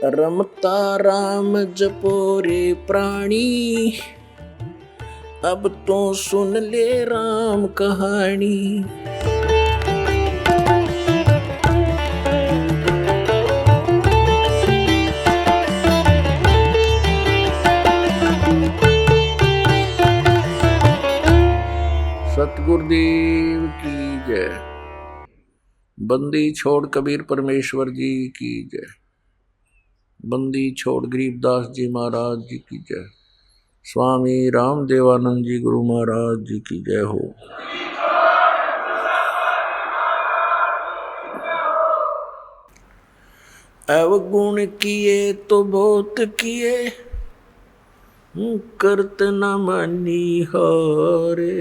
रमता राम जपो रे प्राणी, अब तो सुन ले राम कहानी। सतगुरुदेव की जय। बंदी छोड़ कबीर परमेश्वर जी की जय। बंदी छोड़ गरीबदास जी महाराज जी की जय। स्वामी रामदेवानंद जी गुरु महाराज जी की जय हो। अवगुण किए तो बहुत किए, करत न मानी हारे।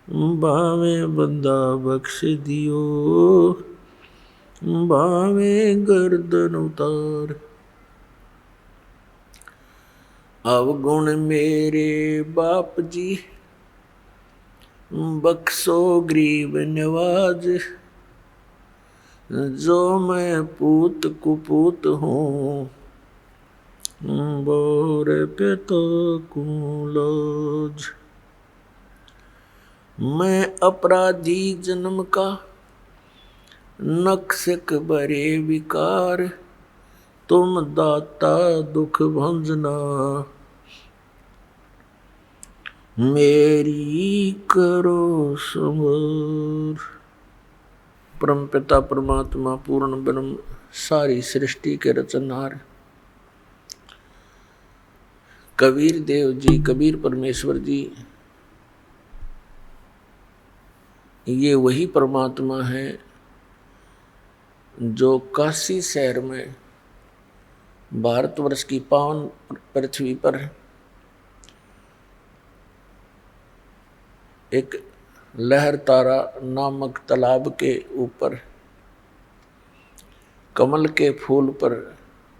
बावे बंदा बख्श दियो, बावे गर्दन उतार। अवगुण मेरे बाप जी, बख्शो गरीब नवाज। जो मैं पूत कुपूत हूँ, बोर पिता को लाज। मैं अपराधी जन्म का, नक्शक बरे विकार। तुम दाता दुख भंजना, मेरी करो संवर। परम पिता परमात्मा पूर्ण ब्रह्म सारी सृष्टि के रचनहार कबीर देव जी, कबीर परमेश्वर जी, ये वही परमात्मा है जो काशी शहर में भारतवर्ष की पावन पृथ्वी पर एक लहर तारा नामक तालाब के ऊपर कमल के फूल पर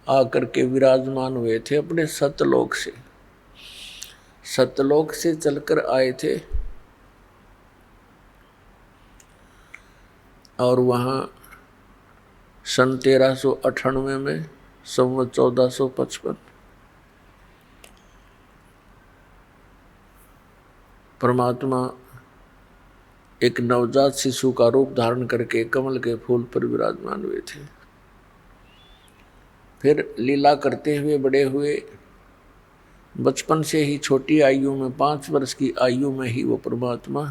आकर के विराजमान हुए थे। अपने सतलोक से चलकर आए थे और वहाँ सन 1398 में संवत 1455 परमात्मा एक नवजात शिशु का रूप धारण करके कमल के फूल पर विराजमान हुए थे। फिर लीला करते हुए बड़े हुए। बचपन से ही छोटी आयु में 5 वर्ष की आयु में ही वो परमात्मा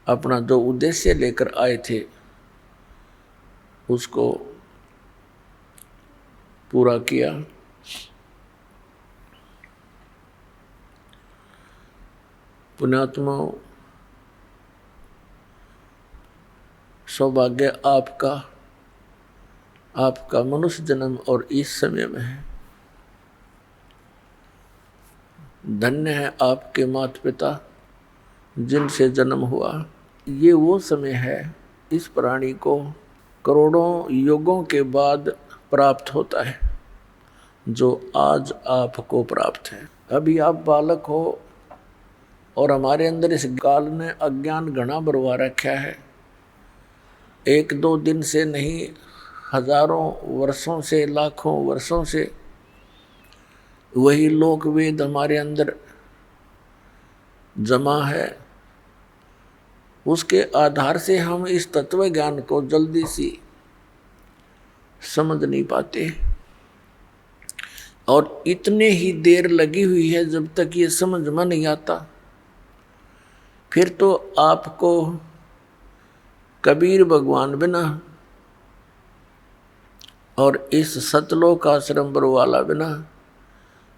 अपना जो उद्देश्य लेकर आए थे उसको पूरा किया। पुण्यात्माओं, सौभाग्य आपका मनुष्य जन्म और इस समय में है। धन्य है आपके माता पिता जिनसे जन्म हुआ। ये वो समय है, इस प्राणी को करोड़ों युगों के बाद प्राप्त होता है जो आज आपको प्राप्त है। अभी आप बालक हो और हमारे अंदर इस काल ने अज्ञान घना बरवा रखा है। 1-2 दिन से नहीं, हजारों वर्षों से, लाखों वर्षों से वही लोक वेद हमारे अंदर जमा है। उसके आधार से हम इस तत्व ज्ञान को जल्दी सी समझ नहीं पाते और इतने ही देर लगी हुई है जब तक ये समझ में नहीं आता। फिर तो आपको कबीर भगवान बिना और इस सतलोक आश्रम पर वाला बिना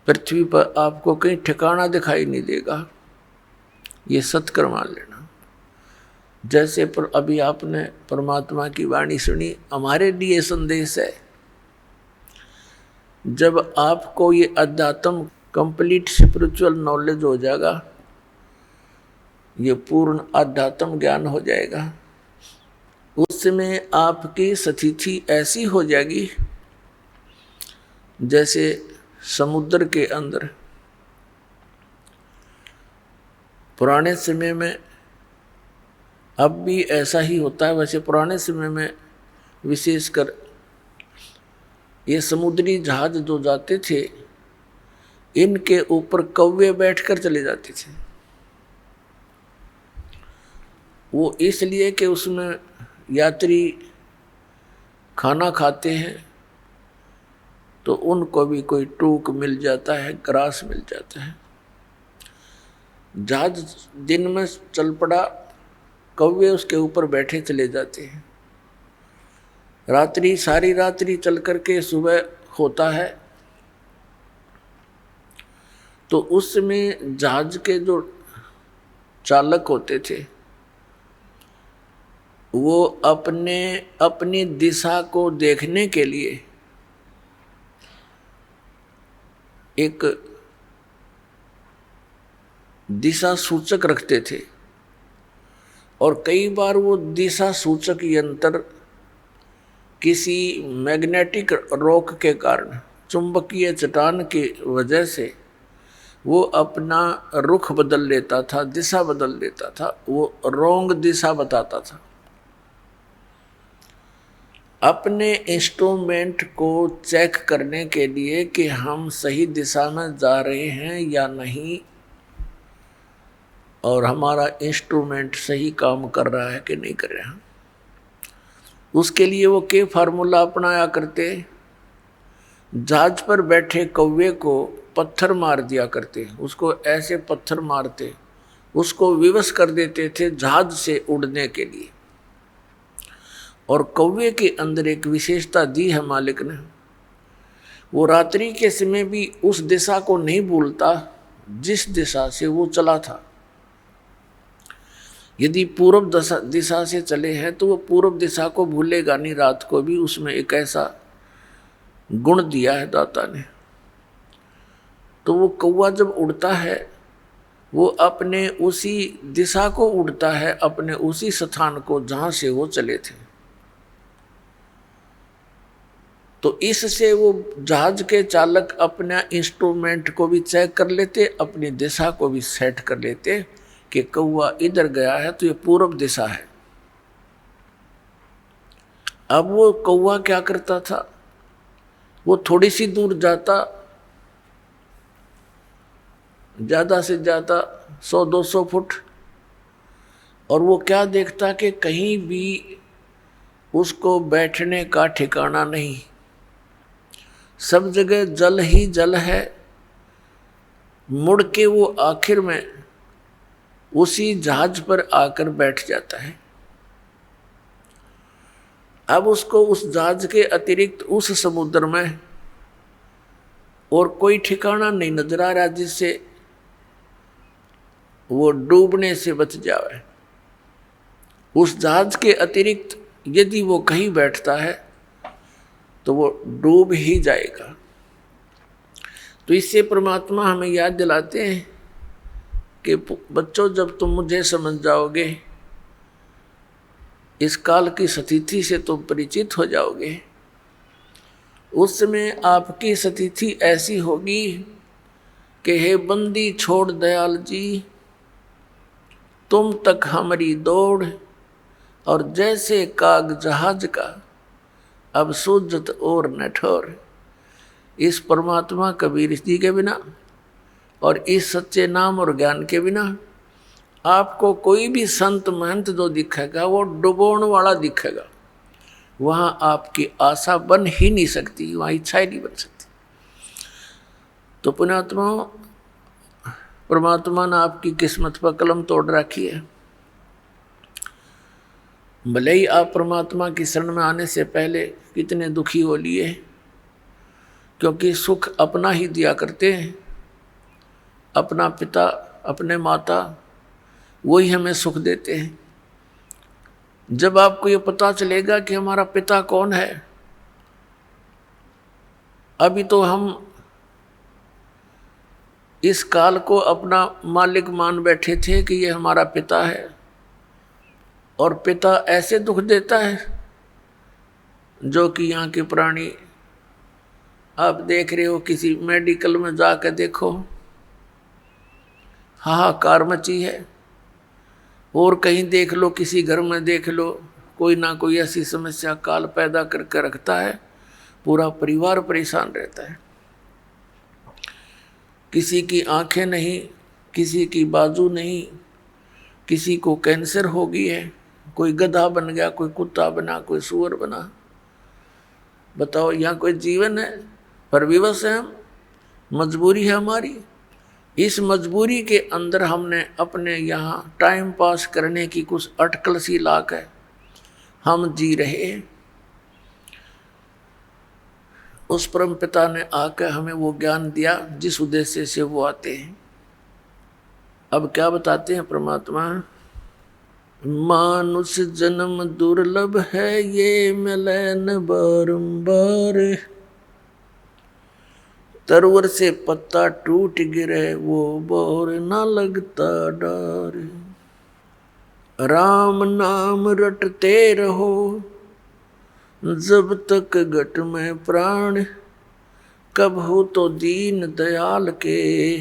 पृथ्वी पर आपको कहीं ठिकाना दिखाई नहीं देगा। ये सत्कर मान लेना। जैसे पर अभी आपने परमात्मा की वाणी सुनी, हमारे लिए संदेश है। जब आपको ये अध्यात्म कंप्लीट स्पिरिचुअल नॉलेज हो जाएगा, ये पूर्ण अध्यात्म ज्ञान हो जाएगा, उस समय आपकी स्थिति ऐसी हो जाएगी जैसे समुद्र के अंदर पुराने समय में, अब भी ऐसा ही होता है। वैसे पुराने समय में विशेषकर ये समुद्री जहाज जो जाते थे, इनके ऊपर कौवे बैठकर चले जाते थे। वो इसलिए कि उसमें यात्री खाना खाते हैं तो उनको भी कोई टूक मिल जाता है, ग्रास मिल जाता है। जहाज दिन में चल पड़ा, कौवे उसके ऊपर बैठे चले जाते हैं। रात्रि, सारी रात्रि चल करके सुबह होता है तो उसमें जहाज के जो चालक होते थे वो अपनी दिशा को देखने के लिए एक दिशा सूचक रखते थे, और कई बार वो दिशा सूचक यंत्र किसी मैग्नेटिक रोक के कारण, चुंबकीय चट्टान की वजह से वो अपना रुख बदल लेता था, दिशा बदल लेता था, वो रोंग दिशा बताता था। अपने इंस्ट्रूमेंट को चेक करने के लिए कि हम सही दिशा में जा रहे हैं या नहीं, और हमारा इंस्ट्रूमेंट सही काम कर रहा है कि नहीं कर रहा, उसके लिए वो के फार्मूला अपनाया करते। जहाज पर बैठे कौवे को पत्थर मार दिया करते, उसको ऐसे पत्थर मारते, उसको विवश कर देते थे जहाज से उड़ने के लिए। और कौवे के अंदर एक विशेषता दी है मालिक ने, वो रात्रि के समय भी उस दिशा को नहीं भूलता जिस दिशा से वो चला था। यदि पूर्व दिशा से चले हैं तो वो पूर्व दिशा को भूलेगा नहीं, रात को भी। उसमें एक ऐसा गुण दिया है दाता ने। तो वो कौवा जब उड़ता है वो अपने उसी दिशा को उड़ता है, अपने उसी स्थान को जहां से वो चले थे। तो इससे वो जहाज के चालक अपना इंस्ट्रूमेंट को भी चेक कर लेते, अपनी दिशा को भी सेट कर लेते कि कौवा इधर गया है तो ये पूर्व दिशा है। अब वो कौवा क्या करता था, वो थोड़ी सी दूर जाता, ज़्यादा से ज़्यादा 100-200 फुट, और वो क्या देखता कि कहीं भी उसको बैठने का ठिकाना नहीं, सब जगह जल ही जल है। मुड़ के वो आखिर में उसी जहाज पर आकर बैठ जाता है। अब उसको उस जहाज के अतिरिक्त उस समुद्र में और कोई ठिकाना नहीं नजर आ रहा जिससे वो डूबने से बच जाए। उस जहाज के अतिरिक्त यदि वो कहीं बैठता है तो वो डूब ही जाएगा। तो इससे परमात्मा हमें याद दिलाते हैं कि बच्चों, जब तुम मुझे समझ जाओगे, इस काल की स्थिति से तुम परिचित हो जाओगे, उस समय आपकी स्थिति ऐसी होगी कि हे बंदी छोड़ दयाल जी, तुम तक हमारी दौड़, और जैसे काग जहाज का अब सूझत और न ठोर। इस परमात्मा कबीर जी के बिना और इस सच्चे नाम और ज्ञान के बिना आपको कोई भी संत महंत जो दिखेगा वो डुबोने वाला दिखेगा। वहाँ आपकी आशा बन ही नहीं सकती, वहाँ इच्छा ही नहीं बन सकती। तो पुण्यात्मा, परमात्मा ने आपकी किस्मत पर कलम तोड़ रखी है। भले ही आप परमात्मा की शरण में आने से पहले कितने दुखी हो लिए, क्योंकि सुख अपना ही दिया करते हैं। अपना पिता, अपने माता, वही हमें सुख देते हैं। जब आपको ये पता चलेगा कि हमारा पिता कौन है, अभी तो हम इस काल को अपना मालिक मान बैठे थे कि ये हमारा पिता है, और पिता ऐसे दुख देता है जो कि यहाँ के प्राणी आप देख रहे हो। किसी मेडिकल में जाकर देखो, हाहाकार मची है, और कहीं देख लो, किसी घर में देख लो, कोई ना कोई ऐसी समस्या काल पैदा करके रखता है। पूरा परिवार परेशान रहता है। किसी की आंखें नहीं, किसी की बाजू नहीं, किसी को कैंसर हो गई है, कोई गधा बन गया, कोई कुत्ता बना, कोई सूअर बना। बताओ यहाँ कोई जीवन है? पर विवश है हम, मजबूरी है हमारी। इस मजबूरी के अंदर हमने अपने यहाँ टाइम पास करने की कुछ अटकल सी लाक है, हम जी रहे हैं। उस परम पिता ने आकर हमें वो ज्ञान दिया जिस उद्देश्य से वो आते हैं। अब क्या बताते हैं परमात्मा? मानुष जन्म दुर्लभ है, ये मिले न बारंबार। तरवर से पत्ता टूट गिरे, वो बोर न लगता डार। राम नाम रटते रहो, जब तक घट में प्राण। कब हो तो दीन दयाल के,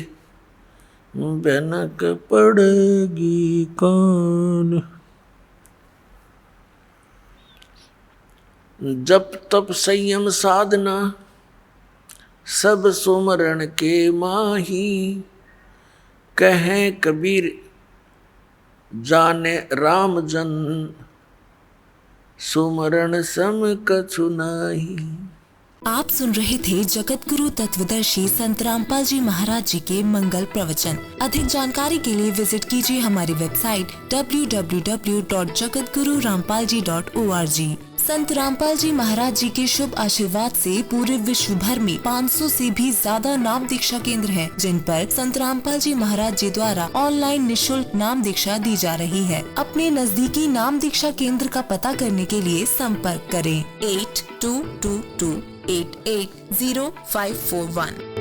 भनक पड़ेगी कान। जप तप संयम साधना, सब सुमरण के माही। कहें कबीर जाने राम जन, सुमरण सम कछु नाही। आप सुन रहे थे जगत गुरु तत्वदर्शी संत रामपाल जी महाराज जी के मंगल प्रवचन। अधिक जानकारी के लिए विजिट कीजिए हमारी वेबसाइट www.jagatgururampalji.org। संत रामपाल जी महाराज जी के शुभ आशीर्वाद से पूरे विश्व भर में 500 से भी ज्यादा नाम दीक्षा केंद्र हैं, जिन पर संत रामपाल जी महाराज जी द्वारा ऑनलाइन निशुल्क नाम दीक्षा दी जा रही है। अपने नजदीकी नाम दीक्षा केंद्र का पता करने के लिए संपर्क करें 8222880541।